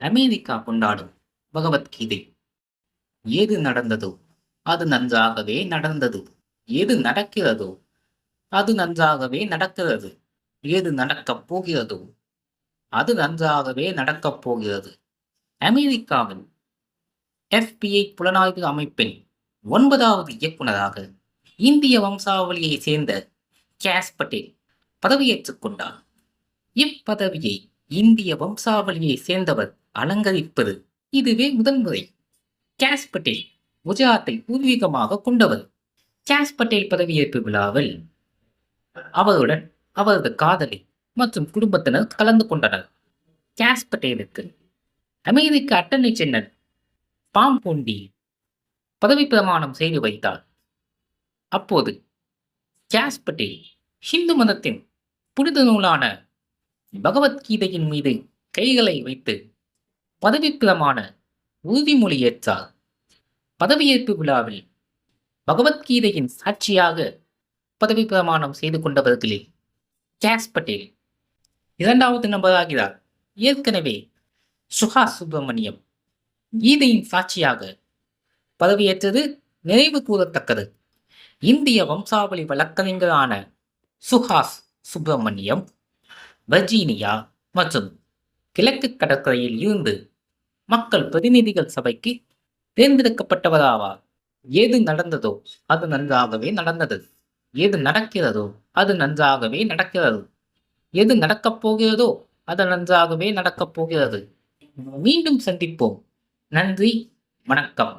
America கொண்டாடும் பகவத்கீதை. ஏது நடந்ததோ அது நன்றாகவே நடந்தது. ஏது நடக்கிறதோ அது நன்றாகவே நடக்கிறது. ஏது நடக்கப் போகிறதோ அது நன்றாகவே நடக்கப் போகிறது. அமெரிக்காவின் FBI புலனாய்வு அமைப்பின் 9வது இயக்குனராக இந்திய வம்சாவளியைச் சேர்ந்த கேஷ் பட்டேல் பதவியேற்றுக் கொண்டார். இப்பதவியை இந்திய வம்சாவளியைச் சேர்ந்தவர் அலங்கரிப்பது இதுவே முதன்முறை. கேஷ் பட்டேல் குஜராத்தை பூர்வீகமாக கொண்டவர். கேஷ் பட்டேல் பதவியேற்பு விழாவில் அவருடன் அவரது காதலி மற்றும் குடும்பத்தினர் கலந்து கொண்டனர். கேஷ் பட்டேலுக்கு அமெரிக்க அட்டர்னி ஜெனரல் பாம் போண்டி பதவி பிரமாணம் செய்து வைத்தார். அப்போது கேஷ் பட்டேல் ஹிந்து மதத்தின் புனித நூலான பகவத்கீதையின் மீது கைகளை வைத்து பதவி பிரமாண உறுதிமொழி ஏற்றார். பதவியேற்பு விழாவில் பகவத்கீதையின் சாட்சியாக பதவி பிரமாணம் செய்து கொண்டவர்களில் கேஷ் பட்டேல் 2வது நபராகிறார். ஏற்கனவே சுஹாஸ் சுப்பிரமணியம் கீதையின் சாட்சியாக பதவியேற்றது நினைவு கூறத்தக்கது. இந்திய வம்சாவளி வழக்கறிஞரான சுஹாஸ் சுப்பிரமணியம் வர்ஜீனியா மற்றும் கிழக்கு கடற்கரையில் இருந்து மக்கள் பிரதிநிதிகள் சபைக்கு தேர்ந்தெடுக்கப்பட்டவராவார். ஏது நடந்ததோ அது நன்றாகவே நடந்தது. ஏது நடக்கிறதோ அது நன்றாகவே நடக்கிறது. எது நடக்கப் போகிறதோ அது நன்றாகவே நடக்கப் போகிறது. மீண்டும் சந்திப்போம். நன்றி, வணக்கம்.